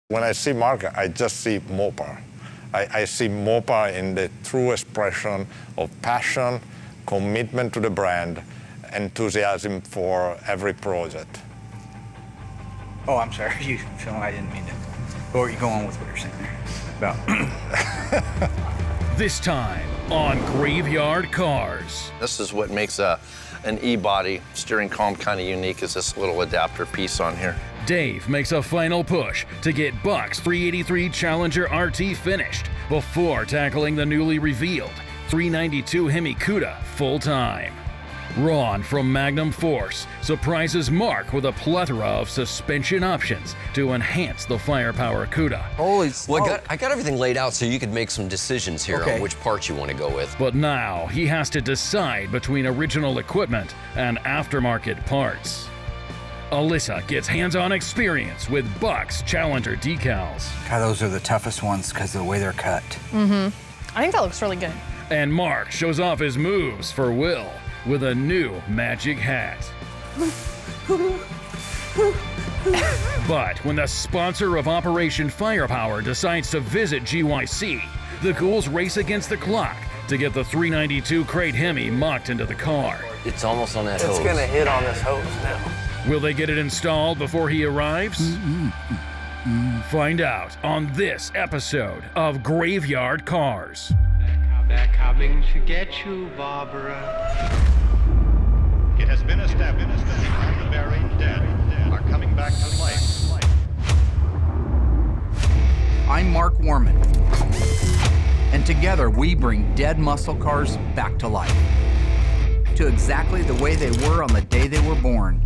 When I see Mark, I just see Mopar. I see Mopar in the true expression of passion, commitment to the brand, enthusiasm for every project. Oh, I'm sorry. Phil, I didn't mean to. Or you go on with what you're saying there about. This time on Graveyard Carz. This is what makes an E-body steering column kind of unique, is this little adapter piece on here. Dave makes a final push to get Buck's 383 Challenger RT finished before tackling the newly revealed 392 Hemi Cuda full-time. Ron from Magnum Force surprises Mark with a plethora of suspension options to enhance the firepower Cuda. Holy smoke. Well, I got everything laid out so you could make some decisions here on which parts you want to go with. But now he has to decide between original equipment and aftermarket parts. Alyssa gets hands-on experience with Buck's Challenger decals. God, those are the toughest ones because of the way they're cut. I think that looks really good. And Mark shows off his moves for Will with a new magic hat. But when the sponsor of Operation Firepower decides to visit GYC, the ghouls race against the clock to get the 392 Crate Hemi mocked into the car. It's almost on that hose. It's gonna hit on this hose now. Will they get it installed before he arrives? Find out on this episode of Graveyard Carz. They're coming to get you, Barbara. It has been established that the buried dead are coming back to life. I'm Mark Warman, and together we bring dead muscle cars back to life, to exactly the way they were on the day they were born.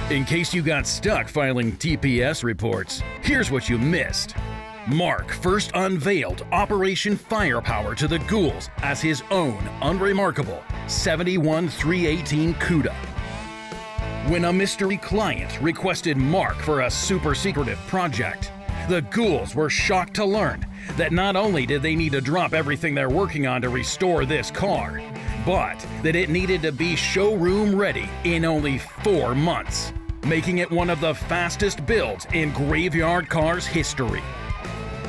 In case you got stuck filing TPS reports, here's what you missed. Mark first unveiled Operation Firepower to the ghouls as his own unremarkable 71-318 Cuda. When a mystery client requested Mark for a super secretive project, the ghouls were shocked to learn that not only did they need to drop everything they're working on to restore this car, but that it needed to be showroom ready in only 4 months, making it one of the fastest builds in Graveyard Carz history.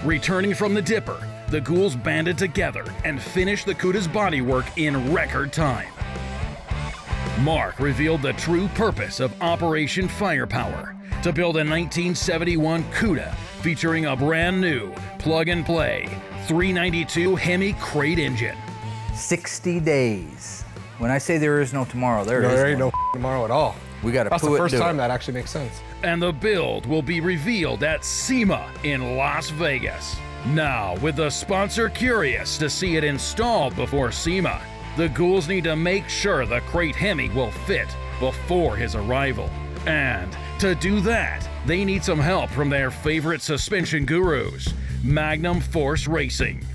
Returning from the Dipper, the ghouls banded together and finished the Cuda's bodywork in record time. Mark revealed the true purpose of Operation Firepower, to build a 1971 Cuda featuring a brand new plug-and-play 392 Hemi Crate engine. 60 days. When I say there is no tomorrow, there ain't no tomorrow at all. We got to That's the first time that actually makes sense. And the build will be revealed at SEMA in Las Vegas. Now, with the sponsor curious to see it installed before SEMA, the ghouls need to make sure the Crate Hemi will fit before his arrival. And to do that, they need some help from their favorite suspension gurus, Magnum Force Racing.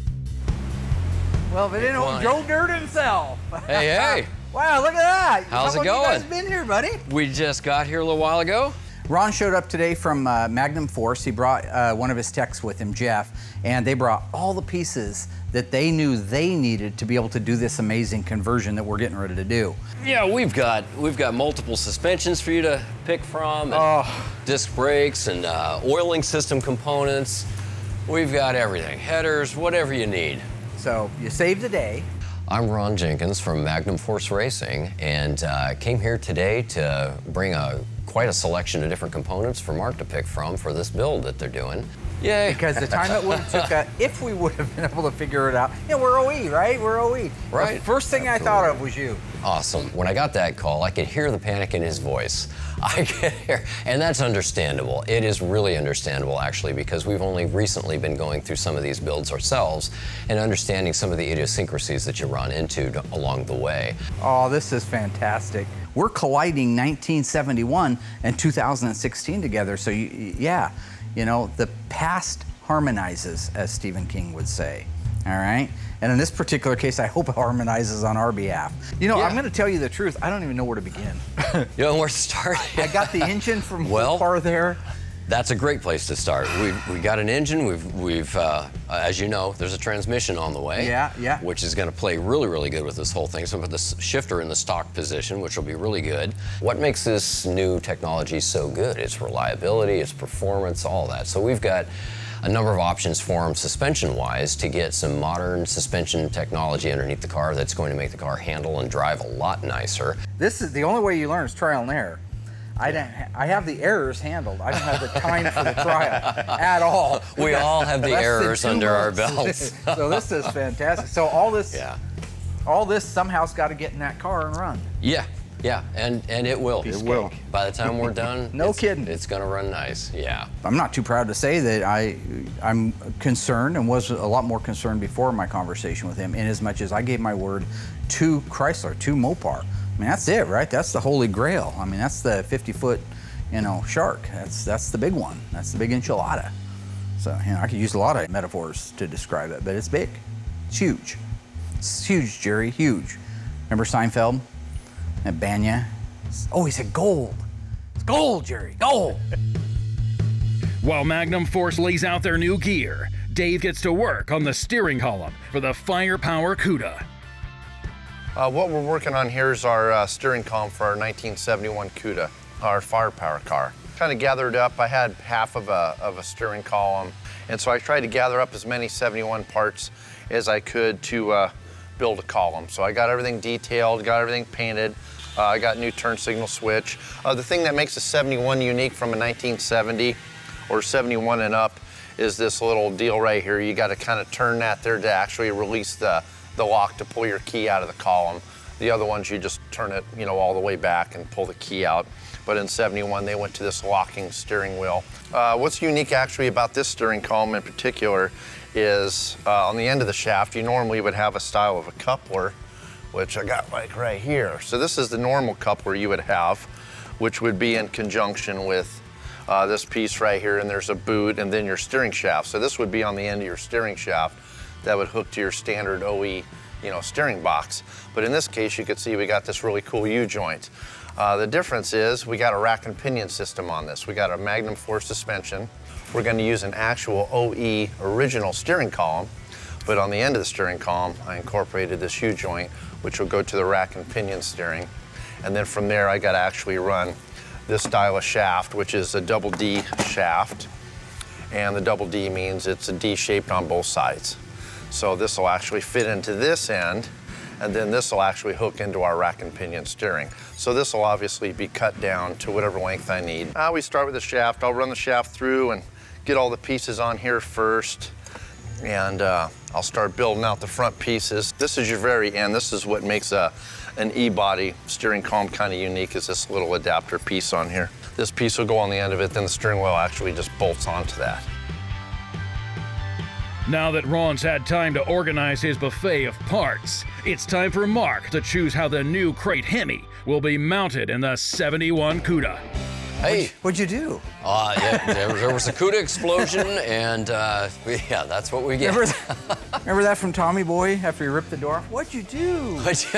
Well, if it ain't Joe Dirt himself. Hey, hey. Wow, look at that. How's it going? How long you guys been here, buddy? We just got here a little while ago. Ron showed up today from Magnum Force. He brought one of his techs with him, Jeff, and they brought all the pieces that they knew they needed to be able to do this amazing conversion that we're getting ready to do. Yeah, we've got multiple suspensions for you to pick from, and disc brakes and oiling system components. We've got everything, headers, whatever you need. So you saved the day. I'm Ron Jenkins from Magnum Force Racing, and came here today to bring quite a selection of different components for Mark to pick from for this build that they're doing. Yay! Because the time it would have took, if we would have been able to figure it out, we're OE, right? We're OE. Right. The first thing I thought of was you. Awesome. When I got that call, I could hear the panic in his voice. I could hear, and that's understandable. It is really understandable, actually, because we've only recently been going through some of these builds ourselves and understanding some of the idiosyncrasies that you run into along the way. Oh, this is fantastic. We're colliding 1971 and 2016 together, so yeah, the past harmonizes, as Stephen King would say, all right? And in this particular case, I hope it harmonizes on our behalf. I'm going to tell you the truth. I don't even know where to begin. You know where to start? I got the engine from Mopar there. That's a great place to start. We got an engine. We've as you know, there's a transmission on the way. Yeah. Which is going to play really, really good with this whole thing. So we put the shifter in the stock position, which will be really good. What makes this new technology so good? It's reliability, it's performance, all that. So we've got a number of options for them suspension-wise to get some modern suspension technology underneath the car that's going to make the car handle and drive a lot nicer. This is the only way you learn is trial and error. I have the errors handled. I don't have the time for the trial at all. We all have the errors under our belts. So this is fantastic. So all this somehow's got to get in that car and run. Yeah, and it will. It will. By the time we're done, no kidding. It's going to run nice, yeah. I'm not too proud to say that I'm concerned and was a lot more concerned before my conversation with him, in as much as I gave my word to Chrysler, to Mopar. I mean, that's it, right? That's the holy grail. I mean, that's the 50-foot, shark. That's the big one. That's the big enchilada. So, I could use a lot of metaphors to describe it, but it's big. It's huge. It's huge, Jerry, huge. Remember Seinfeld? At Banya? Oh, he said gold. It's gold, Jerry, gold. While Magnum Force lays out their new gear, Dave gets to work on the steering column for the Firepower CUDA. What we're working on here is our steering column for our 1971 CUDA, our firepower car. Kind of gathered up. I had half of a steering column, and so I tried to gather up as many 71 parts as I could to build a column. So I got everything detailed, got everything painted. I got new turn signal switch. The thing that makes a 71 unique from a 1970 or 71 and up is this little deal right here. You got to kind of turn that there to actually release the lock to pull your key out of the column. The other ones, you just turn it, all the way back and pull the key out. But in 71, they went to this locking steering wheel. What's unique actually about this steering column in particular is on the end of the shaft, you normally would have a style of a coupler, which I got like right here. So this is the normal coupler you would have, which would be in conjunction with this piece right here, and there's a boot and then your steering shaft. So this would be on the end of your steering shaft that would hook to your standard OE, steering box. But in this case, you can see we got this really cool U-joint. The difference is we got a rack and pinion system on this. We got a Magnum Force suspension. We're going to use an actual OE original steering column, but on the end of the steering column, I incorporated this U-joint, which will go to the rack and pinion steering. And then from there, I got to actually run this style of shaft, which is a double D shaft. And the double D means it's a D shaped on both sides. So this will actually fit into this end, and then this will actually hook into our rack and pinion steering. So this will obviously be cut down to whatever length I need. We start with the shaft. I'll run the shaft through and get all the pieces on here first, and I'll start building out the front pieces. This is your very end. This is what makes an E-body steering column kind of unique, is this little adapter piece on here. This piece will go on the end of it, then the steering wheel actually just bolts onto that. Now that Ron's had time to organize his buffet of parts, it's time for Mark to choose how the new crate Hemi will be mounted in the 71 CUDA. Hey. What'd you do? There was a CUDA explosion, and yeah, that's what we get. Remember that from Tommy Boy after he ripped the door off? What'd you do? Last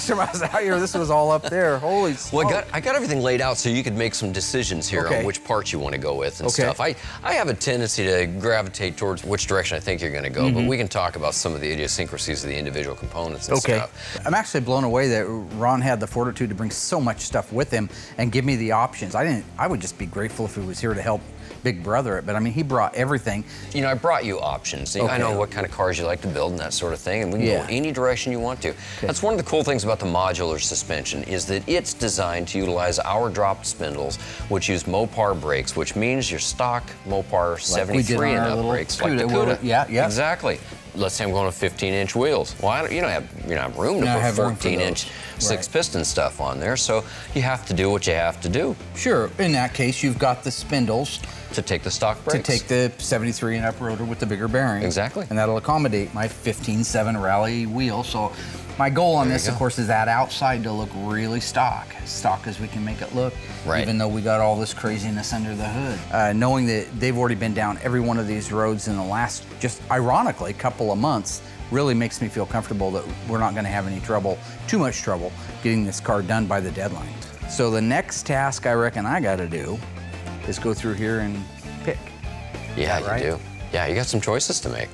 time I was out here, this was all up there. Holy smoke. Well, I got everything laid out so you could make some decisions here on which parts you want to go with and stuff. I have a tendency to gravitate towards which direction I think you're going to go, but we can talk about some of the idiosyncrasies of the individual components and stuff. I'm actually blown away that Ron had the fortitude to bring so much stuff with him and give me the options. I would just be grateful if he was here to help Big Brother it, but I mean, he brought everything. I brought you options. I know what kind of cars you like to build and that sort of thing, and we can go any direction you want to. That's one of the cool things about the modular suspension, is that it's designed to utilize our drop spindles, which use Mopar brakes, which means your stock Mopar 73 and up brakes, like the CUDA. Yeah. Exactly. Let's say I'm going to 15-inch wheels. Well, you don't have room to put 14-inch six-piston stuff on there, so you have to do what you have to do. Sure. In that case, you've got the spindles to take the stock brakes. To take the 73 and up rotor with the bigger bearing. Exactly. And that'll accommodate my 15.7 rally wheel. So my goal on this, of course, is that outside to look really stock as we can make it look, even though we got all this craziness under the hood. Knowing that they've already been down every one of these roads in the last, just ironically, couple of months, really makes me feel comfortable that we're not going to have any trouble, too much trouble, getting this car done by the deadline. So the next task I reckon I got to do is go through here and pick. Yeah, right? you do. Yeah, you got some choices to make.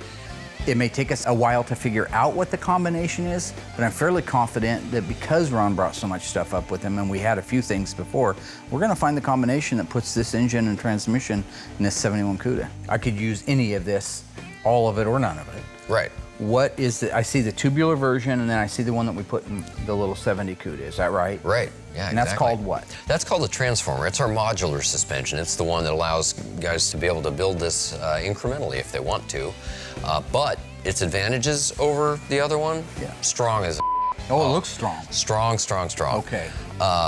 It may take us a while to figure out what the combination is, but I'm fairly confident that because Ron brought so much stuff up with him and we had a few things before, we're gonna find the combination that puts this engine and transmission in this 71 CUDA. I could use any of this, all of it or none of it. Right. What is the, I see the tubular version and then I see the one that we put in the little 70 CUDA, is that right? Right, yeah, And that's called what? That's called a transformer. It's our modular suspension. It's the one that allows guys to be able to build this incrementally if they want to. But its advantages over the other one, strong as Oh, it looks strong. Strong, strong, strong. Okay.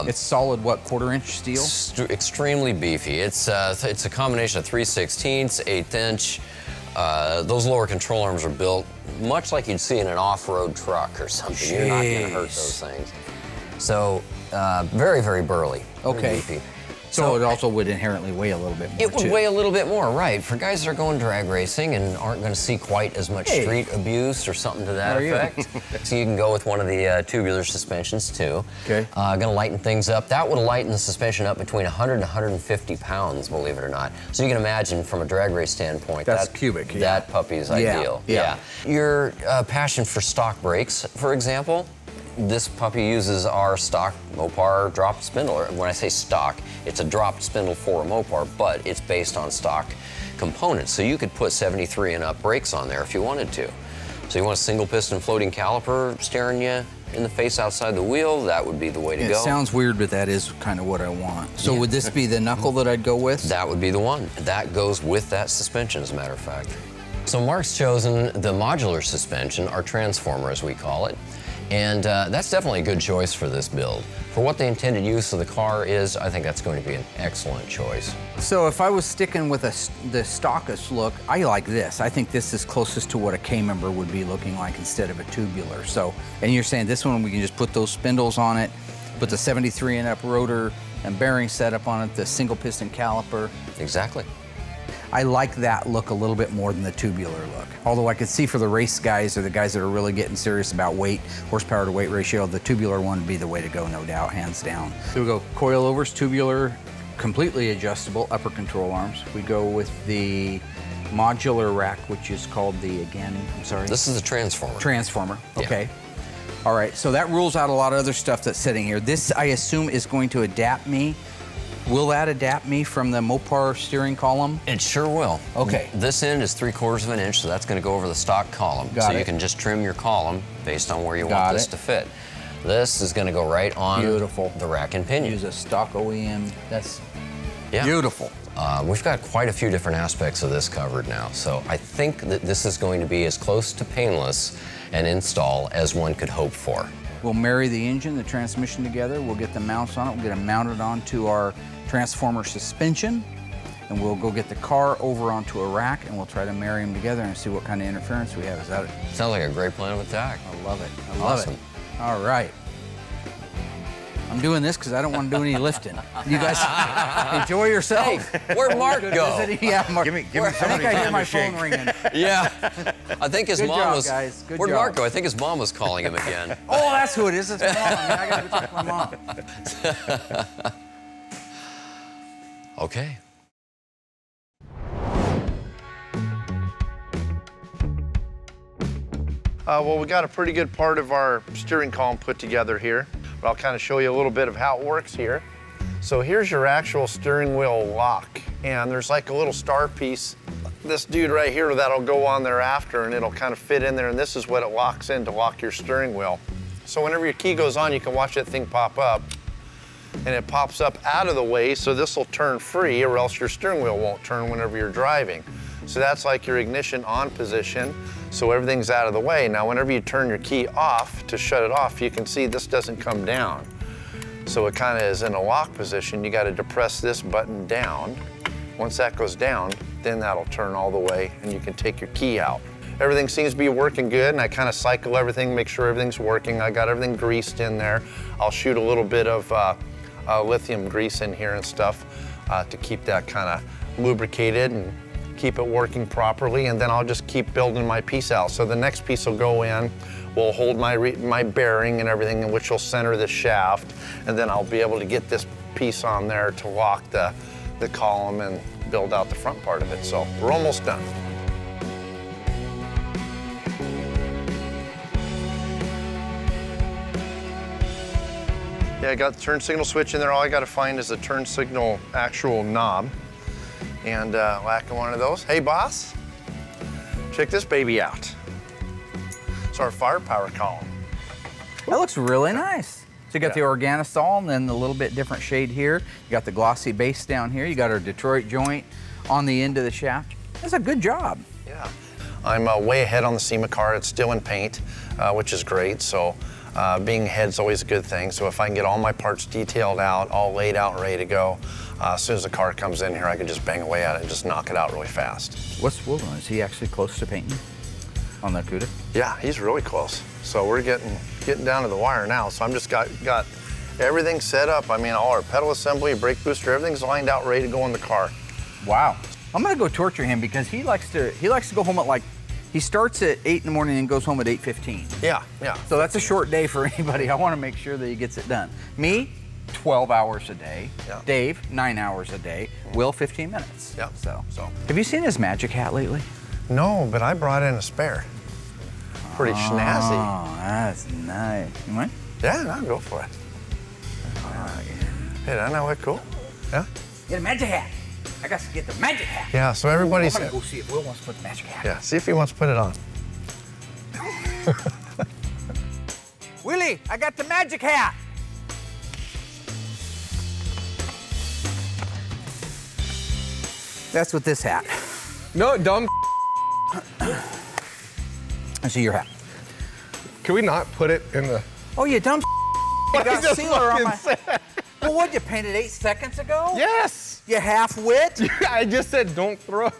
It's solid, what, 1/4 inch steel? Extremely beefy. It's a combination of 3/16, 1/8 inch. Those lower control arms are built much like you'd see in an off-road truck or something. Jeez. You're not gonna hurt those things. So, very, very burly. Very Okay. beefy. So it also would inherently weigh a little bit more, It would too. weigh a little bit more, right. For guys that are going drag racing and aren't going to see quite as much street abuse or something to that effect. So you can go with one of the tubular suspensions, too. Okay. Going to lighten things up. That would lighten the suspension up between 100 and 150 pounds, believe it or not. So you can imagine from a drag race standpoint, That's cubic, yeah. That puppy's ideal. Yeah. Your passion for stock brakes, for example, this puppy uses our stock Mopar dropped spindle. When I say stock, it's a dropped spindle for a Mopar, but it's based on stock components. So you could put 73 and up brakes on there if you wanted to. So you want a single piston floating caliper staring you in the face outside the wheel, that would be the way to go. It sounds weird, but that is kind of what I want. So would this be the knuckle that I'd go with? That would be the one. That goes with that suspension, as a matter of fact. So Mark's chosen the modular suspension, our transformer as we call it. And that's definitely a good choice for this build. For what the intended use of the car is, I think that's going to be an excellent choice. So if I was sticking with the stockist look, I like this. I think this is closest to what a K-member would be looking like instead of a tubular. So, and you're saying this one, we can just put those spindles on it, put the 73 and up rotor and bearing setup on it, the single piston caliper. Exactly. I like that look a little bit more than the tubular look. Although I could see for the race guys or the guys that are really getting serious about weight, horsepower to weight ratio, the tubular one would be the way to go, no doubt, hands down. So we go coilovers, tubular, completely adjustable upper control arms. We go with the modular rack, which is called the, again, I'm sorry? This is a transformer. Transformer, okay. All right, so that rules out a lot of other stuff that's sitting here. This, I assume, is going to adapt me. Will that adapt me from the Mopar steering column? It sure will. Okay. This end is 3/4 of an inch, so that's going to go over the stock column. Got so it. you can just trim your column based on where you want this to fit. This is going to go right on the rack and pinion. Use a stock OEM. That's Yeah. beautiful. We've got quite a few different aspects of this covered now, so I think that this is going to be as close to painless an install as one could hope for. We'll marry the engine, the transmission together. We'll get the mounts on it. We'll get them mounted onto our transformer suspension, and we'll go get the car over onto a rack, and we'll try to marry them together and see what kind of interference we have. Is that it? Sounds like a great plan of attack. I love it. I love Awesome. it. All right. I'm doing this because I don't want to do any lifting. You guys enjoy yourself. Hey, where'd Mark go? Yeah, Mark. Give me I think I hear my shake. phone ringing. Yeah. I think his Good mom job, was. guys. Good Where'd job. Mark go? I think his mom was calling him again. Oh, that's who it is. It's my mom. Yeah, I got to go talk to my mom. Okay. Well, we got a pretty good part of our steering column put together here, but I'll kind of show you a little bit of how it works here. So here's your actual steering wheel lock, and there's like a little star piece, this dude right here, that'll go on there after, and it'll kind of fit in there, and this is what it locks in to lock your steering wheel. So whenever your key goes on, you can watch that thing pop up, and it pops up out of the way, so this will turn free, or else your steering wheel won't turn whenever you're driving. So that's like your ignition on position, so everything's out of the way. Now, whenever you turn your key off to shut it off, you can see this doesn't come down. So it kind of is in a lock position. You got to depress this button down. Once that goes down, then that'll turn all the way, and you can take your key out. Everything seems to be working good, and I kind of cycle everything, make sure everything's working. I got everything greased in there. I'll shoot a little bit of lithium grease in here and stuff to keep that kind of lubricated and keep it working properly, and then I'll just keep building my piece out. So the next piece will go in, will hold my bearing and everything, in which will center the shaft, and then I'll be able to get this piece on there to lock the the column and build out the front part of it. So we're almost done. Yeah, I got the turn signal switch in there. All I got to find is the turn signal actual knob and whack one of those. Hey, boss, check this baby out. It's our firepower column. That looks really nice. So you got the Organostol and then the little bit different shade here. You got the glossy base down here. You got our Detroit joint on the end of the shaft. That's a good job. Yeah. I'm way ahead on the SEMA car. It's still in paint, which is great. So being ahead is always a good thing. So if I can get all my parts detailed out, all laid out and ready to go, as soon as the car comes in here, I can just bang away at it and just knock it out really fast. What's Wilson? Is he actually close to painting on that CUDA? Yeah, he's really close. So we're getting down to the wire now. So I'm just got everything set up. I mean, all our pedal assembly, brake booster, everything's lined out, ready to go in the car. Wow. I'm gonna go torture him because he likes to go home at he starts at 8 in the morning and goes home at 8:15. Yeah. So that's a short day for anybody. I want to make sure that he gets it done. Me, 12 hours a day. Yeah. Dave, 9 hours a day. Will, 15 minutes. Yeah. So. Have you seen his magic hat lately? No, but I brought in a spare. Pretty snazzy. Oh, that's nice. You want? Yeah, no, go for it. Hey, doesn't that look cool? Yeah? Get a magic hat. I got to get the magic hat. Yeah, so everybody's... I'm gonna go see if Will wants to put the magic hat. Yeah, see if he wants to put it on. Willie, I got the magic hat. That's with this hat. No, dumb. I see your hat. Can we not put it in the... Oh, you dumb. You got just sealer on my... said. Well, what, you painted 8 seconds ago? Yes. You half-wit? I just said don't throw.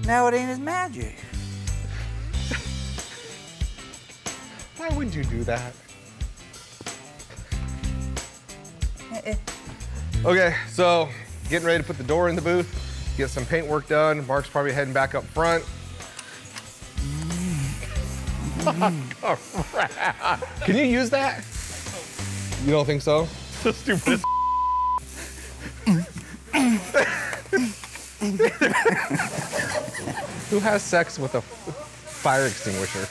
Now it ain't his magic. Why would you do that? Okay, so getting ready to put the door in the booth, get some paint work done. Mark's probably heading back up front. Can you use that? You don't think so? So stupid. Who has sex with a fire extinguisher?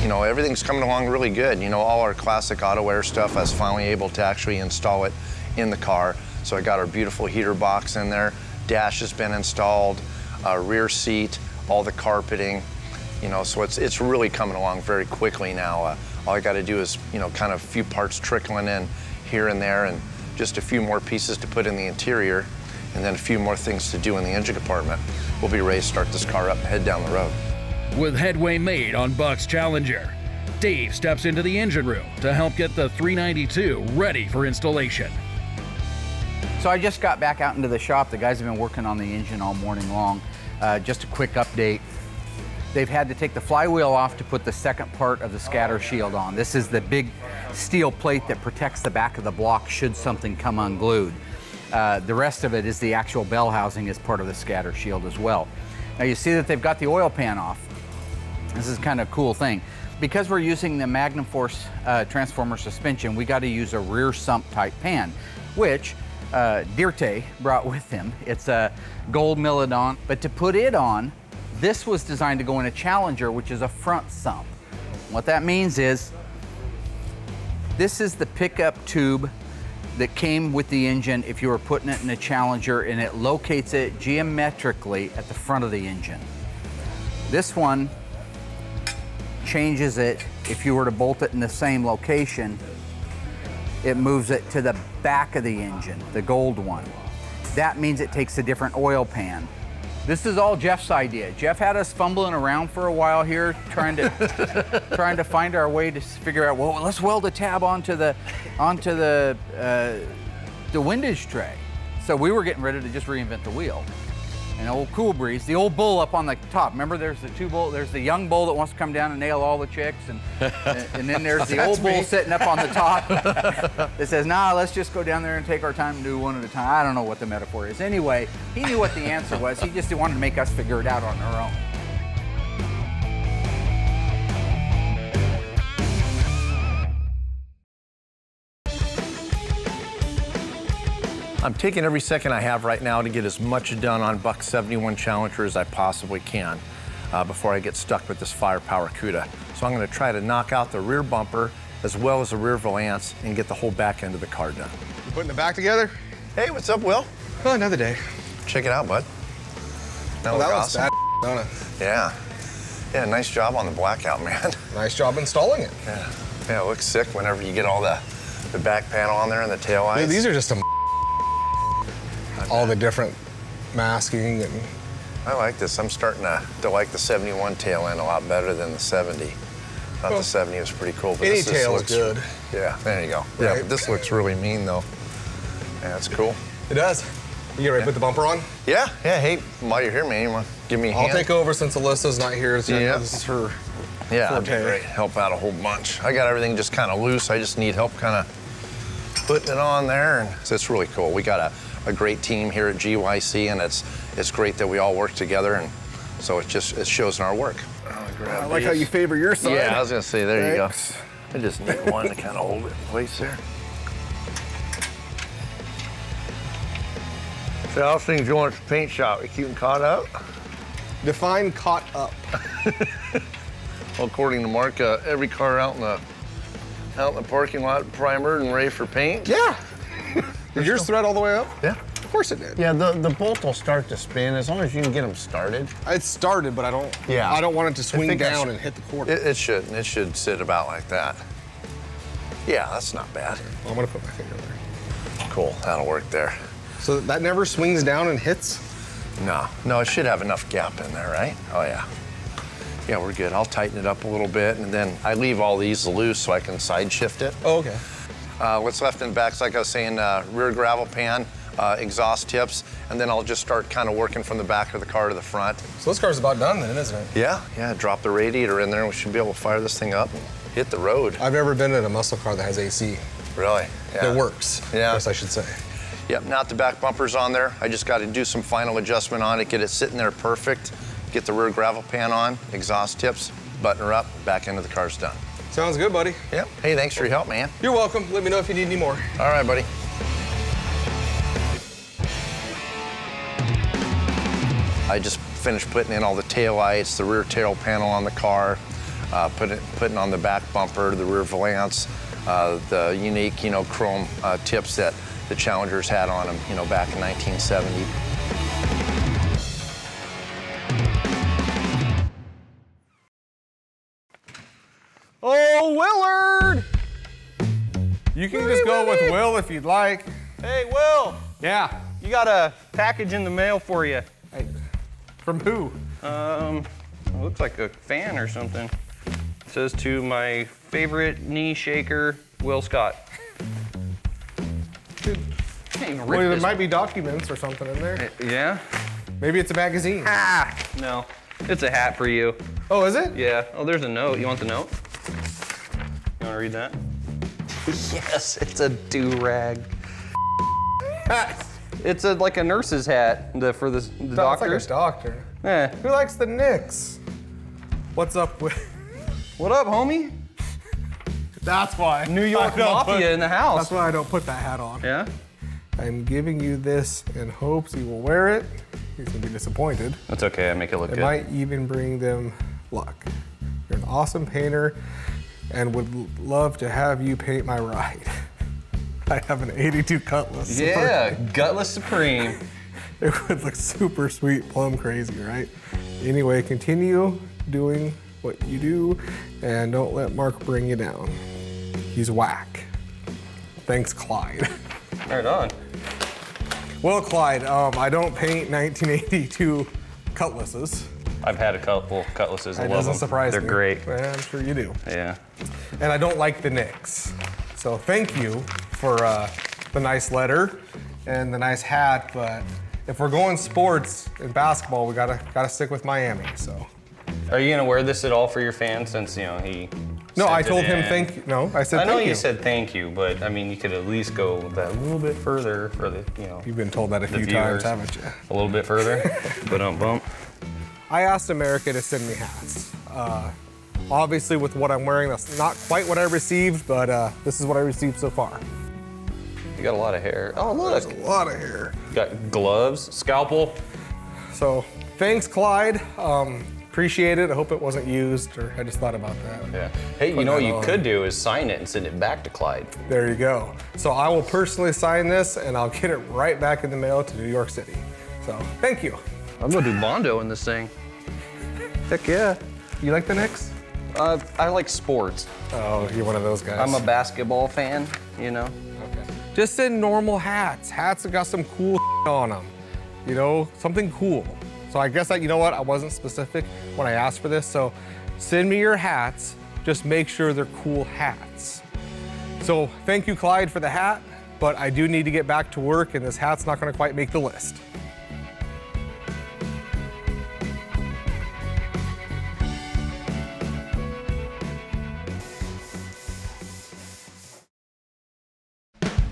You know, everything's coming along really good. You know, all our classic auto air stuff, I was finally able to actually install it in the car. So I got our beautiful heater box in there. Dash has been installed, rear seat, all the carpeting. You know, so it's really coming along very quickly now. All I got to do is, you know, kind of a few parts trickling in here and there, and just a few more pieces to put in the interior, and then a few more things to do in the engine compartment. We'll be ready to start this car up and head down the road. With headway made on Buck's Challenger, Dave steps into the engine room to help get the 392 ready for installation. So I just got back out into the shop. The guys have been working on the engine all morning long. Just a quick update. They've had to take the flywheel off to put the second part of the scatter shield on. This is the big steel plate that protects the back of the block should something come unglued. The rest of it is the actual bell housing as part of the scatter shield as well. Now you see that they've got the oil pan off. This is kind of a cool thing. Because we're using the Magnum Force transformer suspension, we got to use a rear sump type pan, which Dirte brought with him. It's a gold Milodon, but to put it on, this was designed to go in a Challenger, which is a front sump. What that means is, this is the pickup tube that came with the engine if you were putting it in a Challenger, and it locates it geometrically at the front of the engine. This one changes it. If you were to bolt it in the same location, it moves it to the back of the engine, the gold one. That means it takes a different oil pan. This is all Jeff's idea. Jeff had us fumbling around for a while here, trying to find our way to figure out, well, let's weld a tab onto the windage tray. So we were getting ready to just reinvent the wheel. An old Cool Breeze, the old bull up on the top. Remember, there's the two bull. There's the young bull that wants to come down and nail all the chicks, and then there's the old bull sitting up on the top that says, "Nah, let's just go down there and take our time and do one at a time." I don't know what the metaphor is. Anyway, he knew what the answer was. He just wanted to make us figure it out on our own. I'm taking every second I have right now to get as much done on Buck 71 Challenger as I possibly can before I get stuck with this firepower CUDA. So I'm going to try to knock out the rear bumper as well as the rear valance and get the whole back end of the car done. You putting it back together? Hey, what's up, Will? Oh, another day. Check it out, bud. That looks awesome. Don't it? Yeah. Yeah, nice job on the blackout, man. Nice job installing it. Yeah, it looks sick whenever you get all the back panel on there and the tail lights. Dude, these are just some all the different masking and... I like this. I'm starting to like the 71 tail end a lot better than the 70. Thought the 70 was pretty cool. But any tail is good. Yeah, there you go. Right. Yeah, but this looks really mean though. Yeah, that's cool. It does. You get ready to put the bumper on? Yeah. Hey, while you're here, man, you want to give me a hand? I'll take over since Alyssa's not here. Yeah. This is her that'd be great. Help out a whole bunch. I got everything just kind of loose. I just need help kind of putting it on there, and so it's really cool. We got a great team here at GYC, and it's great that we all work together, and so it shows in our work. I like how you favor your side. Yeah, I was gonna say, there you go. I just need one to kind of hold it in place there. So how's things going at the paint shop? You keeping caught up? Define caught up. Well, according to Mark, every car out in the parking lot primered and ready for paint. Yeah. Did yours thread all the way up? Yeah. Of course it did. Yeah, the bolt will start to spin as long as you can get them started. It started, but I don't want it to swing down and hit the quarter. It shouldn't. It should sit about like that. Yeah, that's not bad. Well, I'm gonna put my finger there. Cool, that'll work there. So that never swings down and hits? No, it should have enough gap in there, right? Oh yeah. Yeah, we're good. I'll tighten it up a little bit, and then I leave all these loose so I can side shift it. Oh, okay. What's left in the back is, like I was saying, rear gravel pan, exhaust tips, and then I'll just start kind of working from the back of the car to the front. So this car's about done then, isn't it? Yeah, drop the radiator in there, and we should be able to fire this thing up and hit the road. I've never been in a muscle car that has AC. Really? Yeah. That works, yeah. I guess I should say. Yep, now that the back bumper's on there, I just got to do some final adjustment on it, get it sitting there perfect, get the rear gravel pan on, exhaust tips, button her up, back end of the car's done. Sounds good, buddy. Yep. Hey, thanks for your help, man. You're welcome. Let me know if you need any more. All right, buddy. I just finished putting in all the tail lights, the rear tail panel on the car, putting on the back bumper, the rear valance, the unique, chrome tips that the Challengers had on them, back in 1970. Oh, Willard! You can just go with Will if you'd like. Hey, Will! Yeah. You got a package in the mail for you. Hey, from who? It looks like a fan or something. It says to my favorite knee shaker, Will Scott. Dude, well, there might be documents or something in there. Yeah? Maybe it's a magazine. Ah! No, it's a hat for you. Oh, is it? Yeah. Oh, there's a note. You want the note? You want to read that? Yes, it's a do-rag. It's like a nurse's hat for the doctor. It's like a doctor. Yeah. Who likes the Knicks? What's up with? What up, homie? That's why. New York Mafia in the house. That's why I don't put that hat on. Yeah? I'm giving you this in hopes you will wear it. He's gonna be disappointed. That's okay, I make it look good. It might even bring them luck. You're an awesome painter and would love to have you paint my ride. I have an 82 Cutlass. Yeah, Gutless Supreme. It would look super sweet, plum crazy, right? Anyway, continue doing what you do and don't let Mark bring you down. He's whack. Thanks, Clyde. Right on. Well, Clyde, I don't paint 1982 Cutlasses. I've had a couple Cutlasses. I love them. That doesn't surprise me. They're great. Well, I'm sure you do. Yeah. And I don't like the Knicks. So thank you for the nice letter and the nice hat, but if we're going sports and basketball, we gotta stick with Miami. So. Are you gonna wear this at all for your fans since, you know, he No, sent I it told him in? thank you. No, I said I know thank you. you said thank you, but I mean, you could at least go that little bit further for the, you know. You've been told that a the few viewers. times, haven't you? A little bit further, but bump. I asked America to send me hats. Obviously, with what I'm wearing, that's not quite what I received, but this is what I received so far. You got a lot of hair. Oh, look. There's a lot of hair. You got gloves, scalpel. So, thanks, Clyde. Appreciate it. I hope it wasn't used, or I just thought about that. Yeah. Hey, you know what you could do is sign it and send it back to Clyde. There you go. So I will personally sign this, and I'll get it right back in the mail to New York City. So, thank you. I'm gonna do Bondo in this thing. Heck yeah. You like the Knicks? I like sports. Oh, you're one of those guys. I'm a basketball fan, you know. Okay. Just send normal hats. Hats that got some cool on them. You know, something cool. So I guess you know what? I wasn't specific when I asked for this. So send me your hats. Just make sure they're cool hats. So thank you, Clyde, for the hat. But I do need to get back to work, and this hat's not going to quite make the list.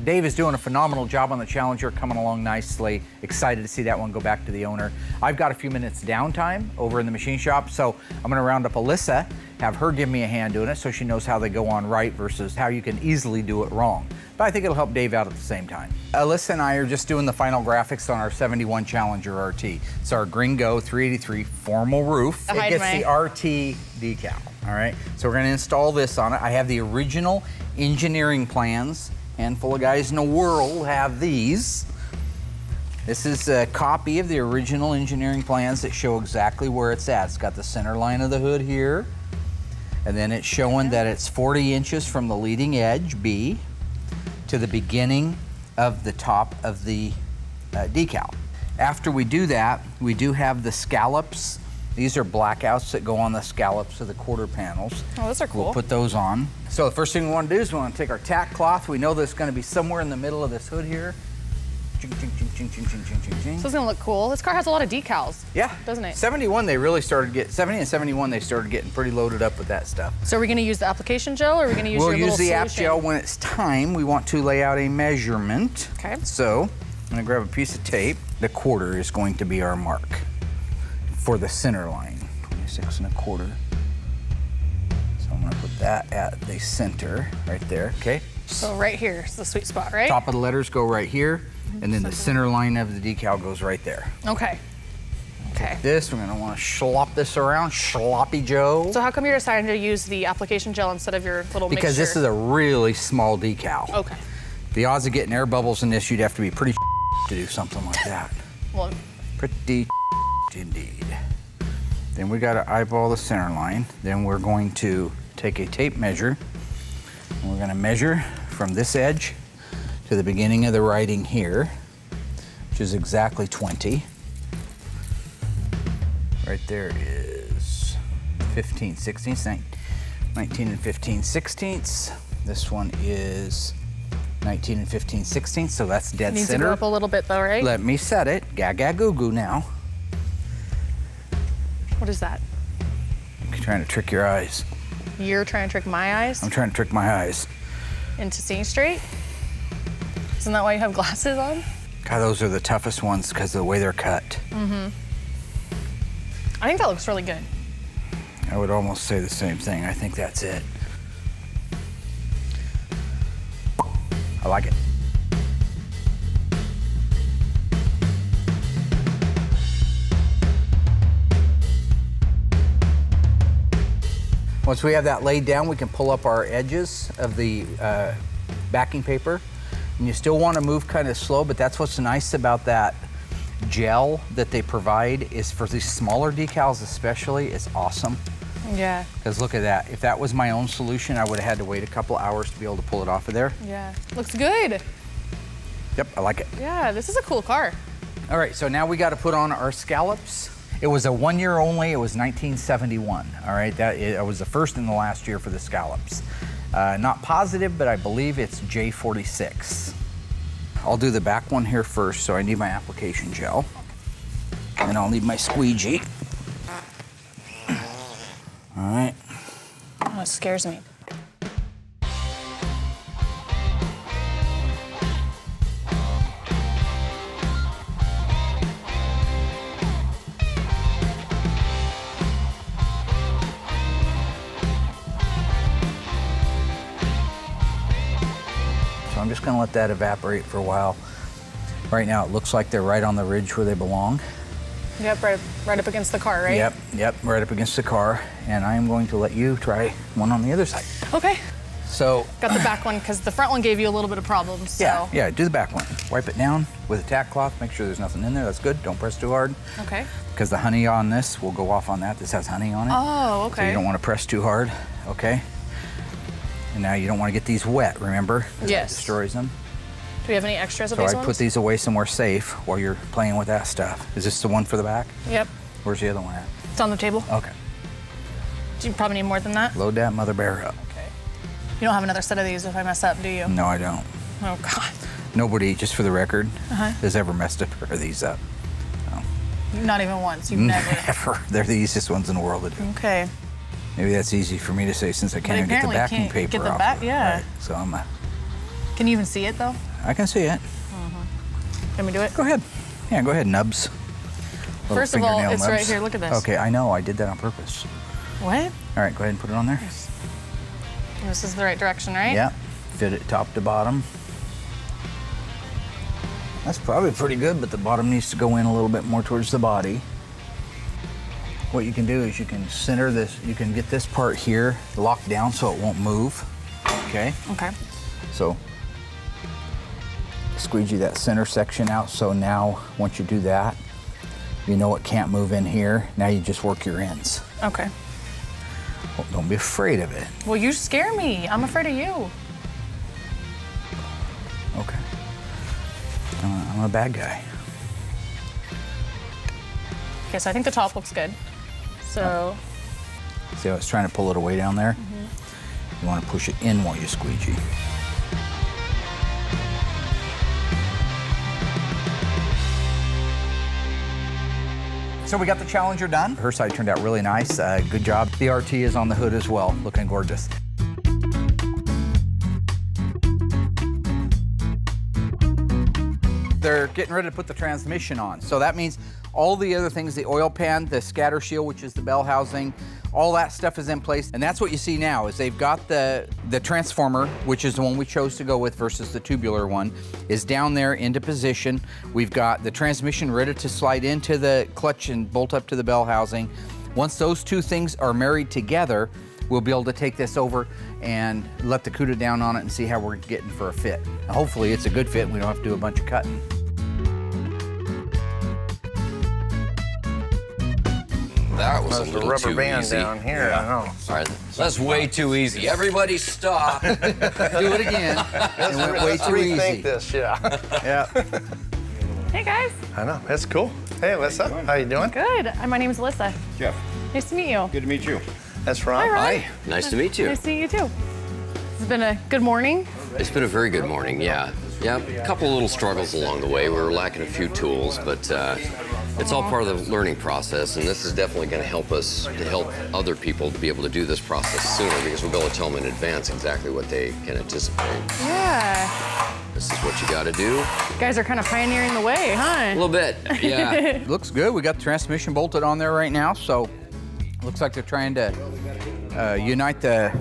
Dave is doing a phenomenal job on the Challenger, coming along nicely. Excited to see that one go back to the owner. I've got a few minutes downtime over in the machine shop, so I'm gonna round up Alyssa, have her give me a hand doing it so she knows how they go on right versus how you can easily do it wrong. But I think it'll help Dave out at the same time. Alyssa and I are just doing the final graphics on our 71 Challenger RT. It's our Gringo 383 formal roof. It gets the RT decal, all right? So we're gonna install this on it. I have the original engineering plans. Handful of guys in the world have these. This is a copy of the original engineering plans that show exactly where it's at. It's got the center line of the hood here, and then it's showing that it's 40 inches from the leading edge, B, to the beginning of the top of the decal. After we do that, we do have the scallops. These are blackouts that go on the scallops of the quarter panels. Oh, those are cool. We'll put those on. So the first thing we want to do is we want to take our tack cloth. We know that it's going to be somewhere in the middle of this hood here. Ching, ching, ching, ching, ching, ching, ching, ching, ching. So it's gonna look cool. This car has a lot of decals. Yeah. Doesn't it? 71, they really started getting, 70 and 71, they started getting pretty loaded up with that stuff. So are we gonna use the application gel, or are we gonna use your little We'll use the solution? app gel when it's time. We want to lay out a measurement. Okay. So I'm gonna grab a piece of tape. The quarter is going to be our mark for the center line, 26 1/4. So I'm gonna put that at the center right there, okay? So right here is the sweet spot, right? Top of the letters go right here, and then the center line of the decal goes right there. Okay. Okay. This, we're gonna wanna slop this around, sloppy Joe. So how come you're deciding to use the application gel instead of your little mixture? Because this is a really small decal. Okay. The odds of getting air bubbles in this, you'd have to be pretty to do something like that. Well, Pretty indeed. Then we gotta eyeball the center line. Then we're going to take a tape measure, and we're gonna measure from this edge to the beginning of the writing here, which is exactly 20. Right there is 15 sixteenths, 19 and 15 sixteenths. This one is 19 and 15 sixteenths, so that's dead needs center. to go up a little bit though, right? Let me set it. Gaga goo goo now. What is that? I'm trying to trick your eyes. You're trying to trick my eyes I'm trying to trick my eyes. into seeing straight? Isn't that why you have glasses on? God, those are the toughest ones because of the way they're cut. Mm-hmm. I think that looks really good. I would almost say the same thing. I think that's it. I like it. Once we have that laid down, we can pull up our edges of the backing paper. And you still want to move kind of slow, but that's what's nice about that gel that they provide is for these smaller decals especially, it's awesome. Yeah. Because look at that. If that was my own solution, I would have had to wait a couple hours to be able to pull it off of there. Yeah. Looks good. Yep, I like it. Yeah, this is a cool car. All right, so now we got to put on our scallops. It was a 1 year only, it was 1971. All right, that was the first and the last year for the scallops. Not positive, but I believe it's J46. I'll do the back one here first, so I need my application gel. And I'll need my squeegee. All right. Oh, it scares me. So I'm just gonna let that evaporate for a while. Right now it looks like they're right on the ridge where they belong. Yep, right up against the car, right? Yep, right up against the car. And I'm going to let you try one on the other side. Okay. So. Got the back one, because the front one gave you a little bit of problems, so. Yeah, do the back one. Wipe it down with a tack cloth, make sure there's nothing in there, that's good. Don't press too hard. Okay. Because the honey on this will go off on that. This has honey on it. Oh, okay. So you don't want to press too hard, okay? And now you don't want to get these wet, remember? Yes. That destroys them. Do we have any extras of So these I ones? put these away somewhere safe while you're playing with that stuff. Is this the one for the back? Yep. Where's the other one at? It's on the table. Okay. Do you probably need more than that? Load that mother bear up. Okay. You don't have another set of these if I mess up, do you? No, I don't. Oh, God. Nobody, just for the record, has ever messed a pair of these up. No. Not even once. You've never. Never. They're the easiest ones in the world to do. Okay. Maybe that's easy for me to say since I can't even get the backing can't paper get the off. back, yeah. Right. So Can you even see it though? I can see it. Can we do it? Go ahead. Yeah, go ahead, nubs. Little First of all, fingernail it's nubs. right here. Look at this. Okay, I know. I did that on purpose. What? All right, go ahead and put it on there. This is the right direction, right? Yeah. Fit it top to bottom. That's probably pretty good, but the bottom needs to go in a little bit more towards the body. What you can do is you can center this, you can get this part here locked down so it won't move, okay? Okay. So squeegee that center section out, so now once you do that, you know it can't move in here. Now you just work your ends. Okay. Well, don't be afraid of it. Well, you scare me. I'm afraid of you. Okay. I'm a bad guy. Okay, so I think the top looks good. So. See how it's trying to pull it away down there? You want to push it in while you squeegee. So we got the Challenger done. Her side turned out really nice. Good job. The RT is on the hood as well, looking gorgeous. They're getting ready to put the transmission on. So that means all the other things, the oil pan, the scatter shield, which is the bell housing, all that stuff is in place. And that's what you see now is they've got the transformer, which is the one we chose to go with versus the tubular one, is down there into position. We've got the transmission ready to slide into the clutch and bolt up to the bell housing. Once those two things are married together, we'll be able to take this over and let the CUDA down on it and see how we're getting for a fit. And hopefully it's a good fit and we don't have to do a bunch of cutting. That was a little rubber too band easy. down here. I know. All right, that's way too easy. Everybody stop. Do it again. It went way too easy. Rethink this, yeah. Yeah. Hey guys. I know, that's cool. Hey, Alyssa, how you doing? Good. My name is Alyssa. Jeff, Nice to meet you. good to meet you. That's Ron. Hi, Ron. Hi, nice to meet you. Nice to meet you too. It's been a good morning. It's been a very good morning, yeah. Yeah, a couple of little struggles along the way. We were lacking a few tools, but it's all part of the learning process, and this is definitely going to help us to help other people to be able to do this process sooner because we'll be able to tell them in advance exactly what they can anticipate. Yeah. This is what you got to do. You guys are kind of pioneering the way, huh? A little bit, yeah. Looks good. We got the transmission bolted on there right now, so looks like they're trying to unite the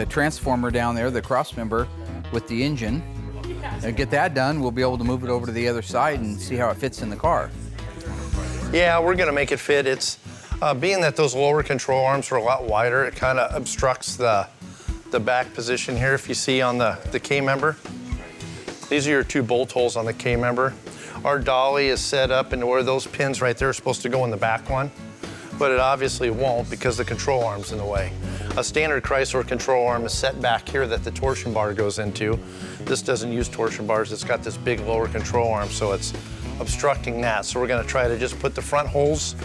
transformer down there, the cross member, with the engine. And get that done, we'll be able to move it over to the other side and see how it fits in the car. Yeah, we're gonna make it fit. It's being that those lower control arms are a lot wider, it kind of obstructs the back position here. If you see on the K-member, these are your two bolt holes on the K-member. Our dolly is set up into where those pins right there are supposed to go in the back one, but it obviously won't because the control arm's in the way. A standard Chrysler control arm is set back here that the torsion bar goes into. This doesn't use torsion bars. It's got this big lower control arm, so it's obstructing that. So we're gonna try to just put the front holes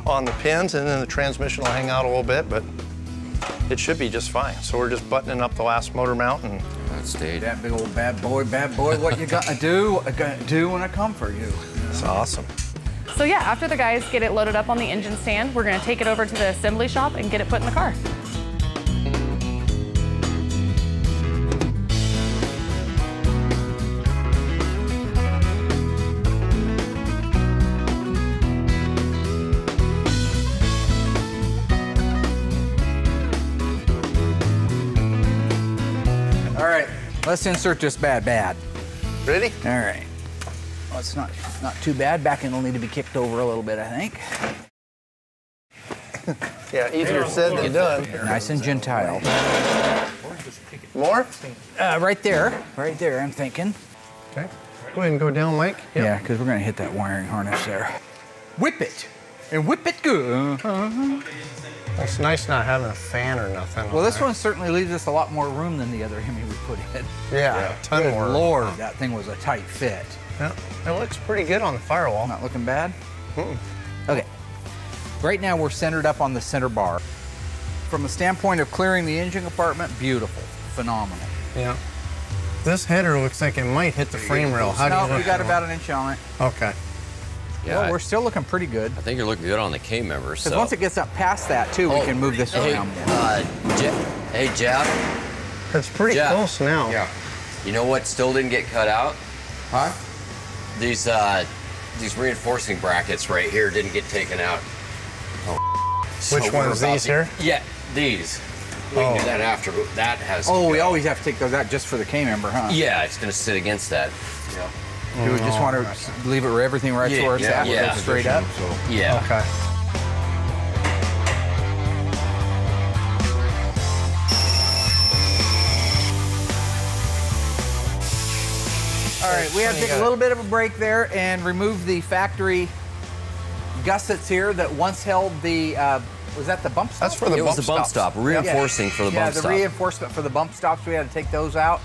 on the pins and then the transmission will hang out a little bit, but it should be just fine. So we're just buttoning up the last motor mount and it stayed. That big old bad boy, what you gonna do? What I gonna do when I come for you? That's awesome. So yeah, after the guys get it loaded up on the engine stand, we're gonna take it over to the assembly shop and get it put in the car. All right, let's insert this bad. Ready? All right. Well, it's not too bad. Back end will need to be kicked over a little bit, I think. Yeah, easier said than done. Nice and gentile. More? Right there, I'm thinking. Okay. Go ahead and go down, Mike. Yep. Yeah, because we're gonna hit that wiring harness there. Whip it, and whip it good. It's nice not having a fan or nothing. Well, this one certainly leaves us a lot more room than the other Hemi we put in. Yeah, a ton more. Lord, that thing was a tight fit. Yeah, it looks pretty good on the firewall. Not looking bad? Okay. Right now we're centered up on the center bar. From the standpoint of clearing the engine compartment, beautiful, phenomenal. Yeah. This header looks like it might hit the frame rail. How do you No, look we got at about an inch on it. Okay. Yeah, Well, we're still looking pretty good. I think you're looking good on the K members. Because once it gets up past that, too, we can move this around. Hey, Jeff. That's pretty Jeff. close now. Yeah. You know what still didn't get cut out? Huh? These reinforcing brackets right here didn't get taken out. Oh, Which ones? These here? Yeah, these. We can do that after. That has. Oh, we always have to take those out just for the K member, huh? Yeah, it's going to sit against that. Yeah. Do we just want to leave it everything right to where it's at? Yeah. Straight up? Yeah. Okay. All right, we have to take a little bit of a break there and remove the factory gussets here that once held the, was that the bump stop? That's for the It bump was the bump stop, reinforcing for the bump stop. Yeah, the reinforcement for the bump stops, we had to take those out.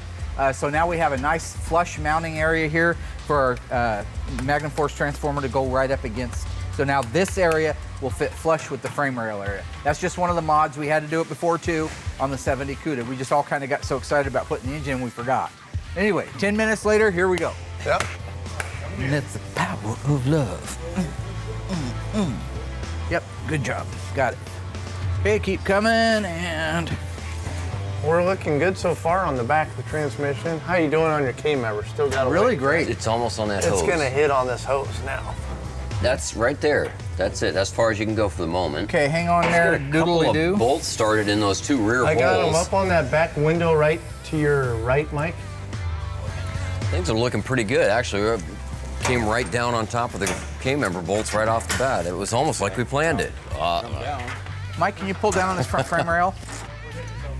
So now we have a nice flush mounting area here for our Magnum Force transformer to go right up against. So now this area will fit flush with the frame rail area. That's just one of the mods. We had to do it before too on the 70 CUDA. We just all kind of got so excited about putting the engine in, we forgot. Anyway, 10 minutes later, here we go. Yep. And that's the power of love. Yep, good job. Got it. Okay, keep coming, and We're looking good so far on the back of the transmission. How you doing on your K member? Still got a really way. great. It's almost on that hose. It's gonna hit on this hose now. That's right there. That's it. That's as far as you can go for the moment. Okay, hang on there, doodly Couple do. of bolts started in those two rear holes. I got them up on that back window right to your right, Mike. Things are looking pretty good, actually. We came right down on top of the K-member bolts right off the bat. It was almost like we planned it. Mike, can you pull down on this front frame rail?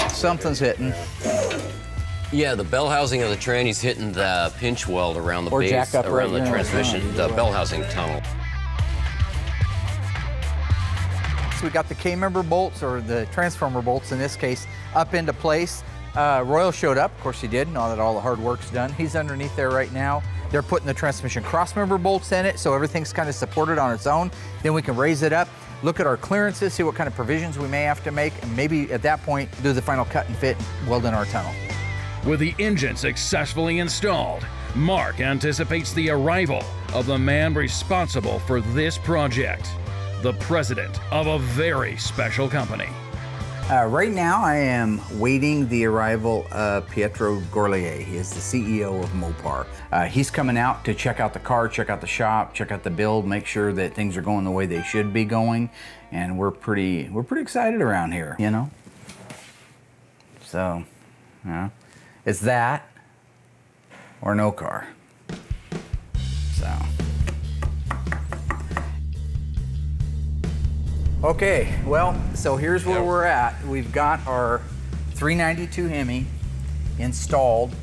Something's hitting. Yeah, the bell housing of the tranny's hitting the pinch weld around the Or base, jack up around right the there. transmission, the bell housing tunnel. So we got the K-member bolts, or the transformer bolts in this case, up into place. Royal showed up, of course he did, now that all the hard work's done. He's underneath there right now. They're putting the transmission crossmember bolts in it, so everything's kind of supported on its own. Then we can raise it up, look at our clearances, see what kind of provisions we may have to make, and maybe at that point, do the final cut and fit, and weld in our tunnel. With the engine successfully installed, Mark anticipates the arrival of the man responsible for this project, the president of a very special company. Right now, I am waiting the arrival of Pietro Gorlier. He is the CEO of Mopar. He's coming out to check out the car, check out the shop, check out the build, make sure that things are going the way they should be going, and we're pretty excited around here, you know. So, yeah, it's that or no car. So. Okay, well, so here's where we're at. We've got our 392 Hemi installed.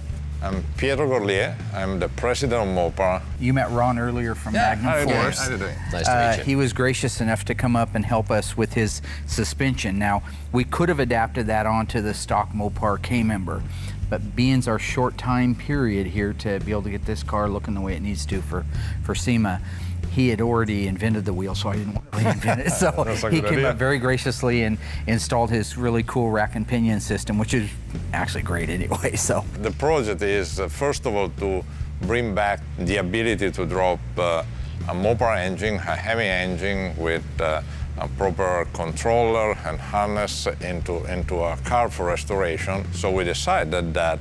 I'm Pietro Gorlier. I'm the president of Mopar. You met Ron earlier from Magnum Force. How are you doing? Nice to meet you. He was gracious enough to come up and help us with his suspension. Now, we could have adapted that onto the stock Mopar K-member, but being our short time period here to be able to get this car looking the way it needs to for SEMA, he had already invented the wheel, so I didn't want to reinvent it. So he came up very graciously and installed his really cool rack and pinion system, which is actually great anyway. So the project is, first of all, to bring back the ability to drop a Mopar engine, a heavy engine with a proper controller and harness into a car for restoration. So we decided that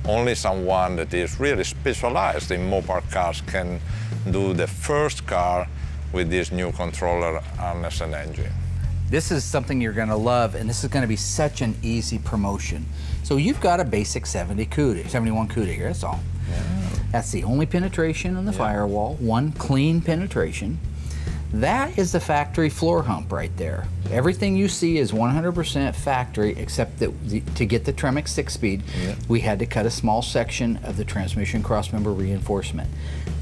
only someone that is really specialized in Mopar cars can do the first car with this new controller, harness, and engine. this is something you're going to love, and this is going to be such an easy promotion. So you've got a basic 71 CUDA here, that's all. Yeah. That's the only penetration on the firewall, one clean penetration. That is the factory floor hump right there. Everything you see is 100% factory, except that to get the Tremec 6-speed, we had to cut a small section of the transmission crossmember reinforcement.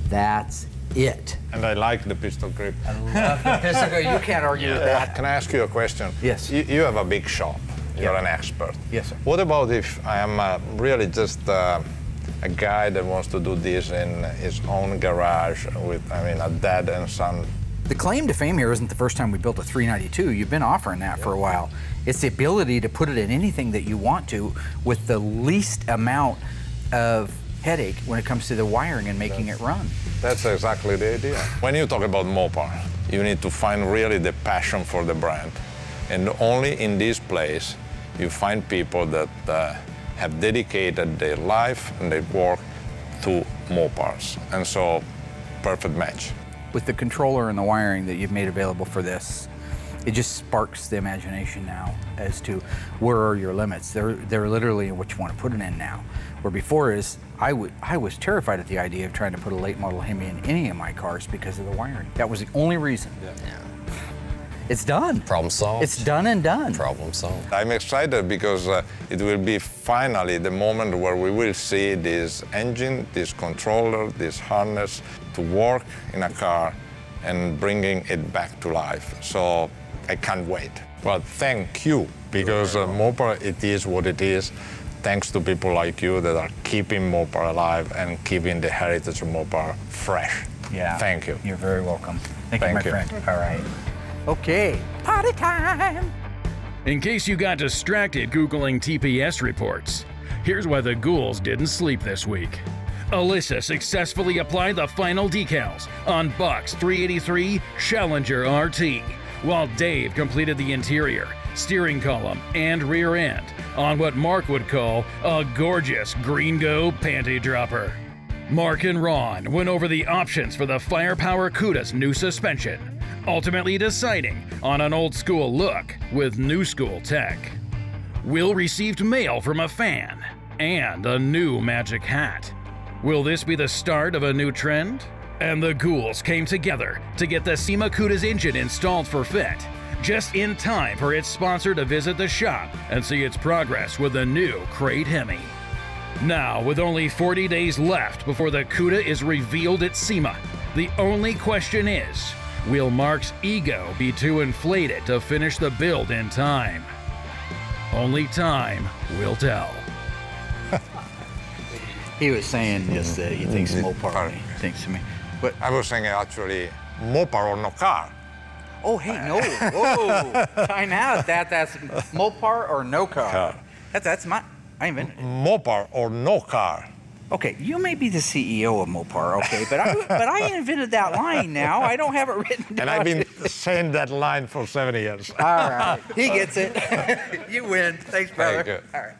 That's it. And I like the pistol grip. I love the pistol grip. You can't argue with that. Can I ask you a question? Yes. You have a big shop. You're an expert. Yes, sir. What about if I am really just a guy that wants to do this in his own garage with, a dad and son? The claim to fame here isn't the first time we built a 392. You've been offering that for a while. It's the ability to put it in anything that you want to with the least amount of headache when it comes to the wiring and making it run. That's exactly the idea. When you talk about Mopar, you need to find really the passion for the brand. And only in this place you find people that have dedicated their life and their work to Mopars. And so, perfect match. With the controller and the wiring that you've made available for this, it just sparks the imagination now as to where are your limits. They're literally in what you want to put it in now. Where before is, I was terrified at the idea of trying to put a late model Hemi in any of my cars because of the wiring. That was the only reason. Yeah. It's done. Problem solved. It's done and done. Problem solved. I'm excited because it will be finally the moment where we will see this engine, this controller, this harness to work in a car and bringing it back to life. So I can't wait. Well, thank you, because Mopar, it is what it is. Thanks to people like you that are keeping Mopar alive and keeping the heritage of Mopar fresh. Yeah. Thank you. You're very welcome. Thank you, my friend. All right. Okay, party time! In case you got distracted Googling TPS reports, here's why the ghouls didn't sleep this week. Alyssa successfully applied the final decals on Buck's 383 Challenger RT, while Dave completed the interior, steering column, and rear end on what Mark would call a gorgeous Green-Go panty dropper. Mark and Ron went over the options for the Firepower CUDA's new suspension, ultimately deciding on an old-school look with new-school tech. Will received mail from a fan and a new magic hat. Will this be the start of a new trend? And the ghouls came together to get the SEMA CUDA's engine installed for fit, just in time for its sponsor to visit the shop and see its progress with the new Crate Hemi. Now, with only 40 days left before the CUDA is revealed at SEMA, the only question is, will Mark's ego be too inflated to finish the build in time? Only time will tell. He was saying just that he thinks Mopar. He thinks to me. But I was saying actually, Mopar or no car. Oh, hey, no. Whoa. Time out. That's Mopar or no car. That's my. I invented it. Mopar or no car. Okay, you may be the CEO of Mopar, okay, but I invented that line now. I don't have it written down. And I've been saying that line for 7 years. All right, he gets it. You win. Thanks, brother. Thank you. All right.